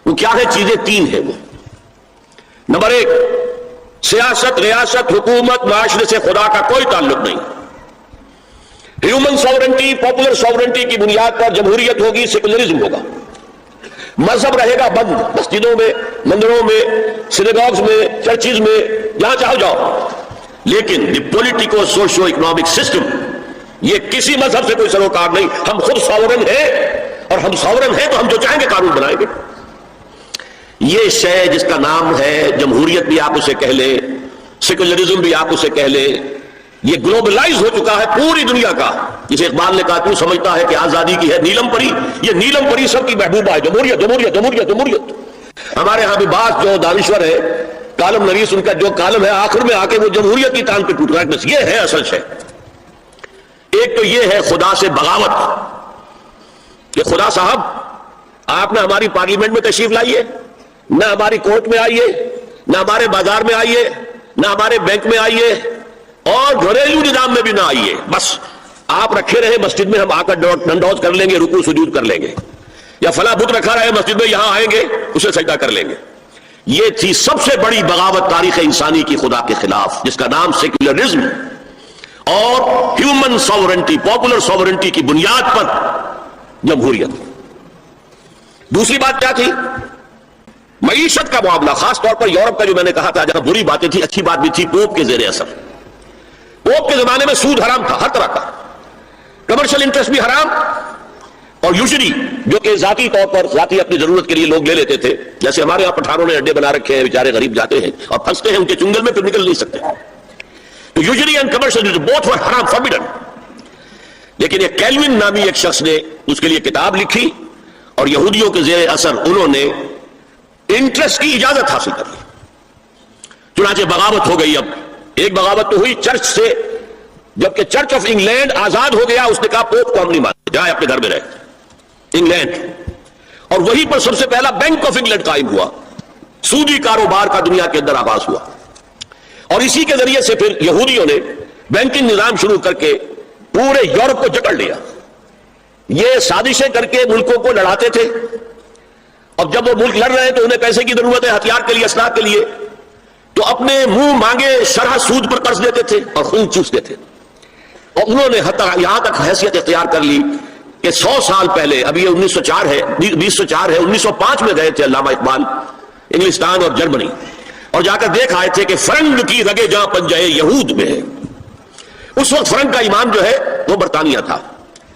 وہ کیا ہے؟ چیزیں تین ہیں وہ. نمبر ایک، سیاست، ریاست، حکومت، معاشرے سے خدا کا کوئی تعلق نہیں. ہیومن ساورنٹی، پاپولر ساورنٹی کی بنیاد پر جمہوریت ہوگی، سیکولرزم ہوگا. مذہب رہے گا بند، مسجدوں میں، مندروں میں، سینیگاگز میں، چرچز میں، جہاں چاہو جاؤ. لیکن دی پولیٹیکو سوشو اکنامک سسٹم، یہ کسی مذہب سے کوئی سروکار نہیں. ہم خود ساورن ہیں، اور ہم ساورن ہیں تو ہم جو چاہیں گے قانون بنائیں گے. یہ شے جس کا نام ہے جمہوریت بھی آپ اسے کہہ لیں، سیکولرزم بھی آپ اسے کہہ لیں، یہ گلوبلائز ہو چکا ہے پوری دنیا کا. جسے اقبال نے کہا تو سمجھتا ہے کہ آزادی کی ہے نیلم پری، یہ نیلم پری سب کی محبوبہ ہے. جمہوریت جمہوریت جمہوریت جمہوریت. ہمارے ہاں بھی بعض جو دانشور ہے، کالم نویس، ان کا جو کالم ہے آخر میں آ کے وہ جمہوریت کی ٹانگ پہ ٹوٹ رہا ہے. بس یہ ہے اصل شے. ایک تو یہ ہے خدا سے بغاوت کہ خدا صاحب آپ نہ ہماری پارلیمنٹ میں تشریف لائیے، نہ ہماری کورٹ میں آئیے، نہ ہمارے بازار میں آئیے، نہ ہمارے بینک میں آئیے، اور گھریلو نظام میں بھی نہ آئیے. بس آپ رکھے رہے مسجد میں، ہم آ کر ڈنڈوز کر لیں گے، رکوع سجود کر لیں گے. یا فلاں بت رکھا رہے مسجد میں، یہاں آئیں گے اسے سجدہ کر لیں گے. یہ تھی سب سے بڑی بغاوت تاریخ انسانی کی خدا کے خلاف، جس کا نام سیکولرزم اور ہیومن ساورنٹی، پاپولر ساورنٹی کی بنیاد پر جمہوریت. دوسری بات کیا تھی؟ معیشت کا معاملہ، خاص طور پر یورپ کا جو میں نے کہا تھا جہاں بری باتیں تھی اچھی بات بھی تھی. پوپ کے زیر اثر، پوپ کے زمانے میں سود حرام تھا ہر طرح کا، کمرشل انٹرسٹ بھی حرام، اور یوزلی جو کہ ذاتی طور پر ذاتی اپنی ضرورت کے لیے لوگ لے لیتے تھے. جیسے ہمارے یہاں پٹھانوں نے اڈے بنا رکھے ہیں، بیچارے غریب جاتے ہیں اور پھنستے ہیں ان کے چنگل میں، پھر نکل نہیں سکتے. تو یوزلی اینڈ کمرشل بوتھ ور حرام، فاربیڈن. لیکن ایک کیلوین نامی ایک شخص نے اس کے لیے کتاب لکھی، اور یہودیوں کے زیر اثر انہوں نے انٹرسٹ کی اجازت حاصل کر لی. چنانچہ بغاوت ہو گئی. اب ایک بغاوت تو ہوئی چرچ سے، جبکہ چرچ آف انگلینڈ آزاد ہو گیا، اس نے کہا پوپ کو ہم نہیں مانتے، جائے اپنے گھر میں رہے. انگلینڈ، اور وہیں پر سب سے پہلا بینک آف انگلینڈ قائم ہوا. سودی کاروبار کا دنیا کے اندر آغاز ہوا، اور اسی کے ذریعے سے پھر یہودیوں نے بینکنگ نظام شروع کر کے پورے یورپ کو جکڑ لیا. یہ سازشیں کر کے ملکوں کو لڑاتے تھے، اور جب وہ ملک لڑ رہے ہیں تو انہیں پیسے کی ضرورت ہے، ہتھیار کے لیے، اسلحہ کے لیے، تو اپنے منہ مانگے شرح سود پر قرض دیتے تھے اور خون چوستے تھے. اور انہوں نے یہاں تک حیثیت اختیار کر لی کہ 100 سال پہلے، اب یہ 1904 ہے، 2004 ہے، 1905 میں گئے تھے علامہ اقبال انگلستان اور جرمنی، اور جا کر دیکھ آئے تھے کہ فرنگ کی رگے جہاں پنجہ یہود میں ہے. اس وقت فرنگ کا امام جو ہے وہ برطانیہ تھا،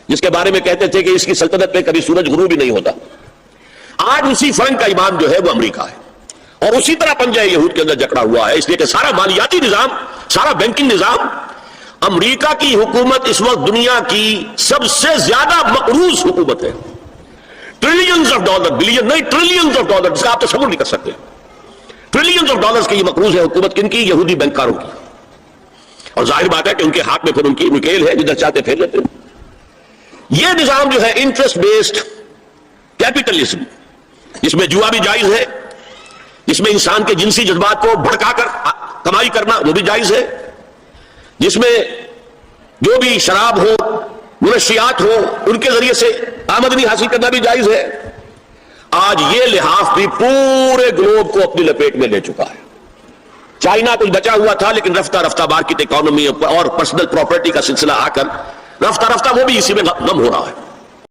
جس کے بارے میں کہتے تھے کہ اس کی سلطنت میں کبھی سورج غروب بھی نہیں ہوتا. آج اسی فرنگ کا امام جو ہے وہ امریکہ ہے، اور اسی طرح پنجہ یہود کے اندر جکڑا ہوا ہے. اس لیے کہ سارا مالیاتی نظام، سارا بینکنگ نظام، امریکہ کی حکومت اس وقت دنیا کی سب سے زیادہ مقروض حکومت ہے. ٹریلینز آف ڈالر، بلین نہیں، ٹریلینز آف ڈالر، جس کا آپ تصور نہیں کر سکتے. ٹریلینز آف ڈالرز کی یہ مقروض ہے حکومت، کن کی؟ یہودی بینکاروں کی. اور ظاہر بات ہے کہ ان کے ہاتھ میں پھر ان کی نکیل ہے، جدھر چاہتے پھیر لیتے ہیں. یہ نظام جو ہے انٹرسٹ بیسڈ کیپٹلزم، جس میں جوا بھی جائز ہے، جس میں انسان کے جنسی جذبات کو بھڑکا کر کمائی کرنا وہ بھی جائز ہے، جس میں جو بھی شراب ہو، منشیات ہو، ان کے ذریعے سے آمدنی حاصل کرنا بھی جائز ہے. آج یہ لحاظ بھی پورے گلوب کو اپنی لپیٹ میں لے چکا ہے. چائنا کچھ بچا ہوا تھا، لیکن رفتہ رفتہ مارکیٹ اکانومی اور پرسنل پراپرٹی کا سلسلہ آ کر رفتہ رفتہ وہ بھی اسی میں غم ہو رہا ہے.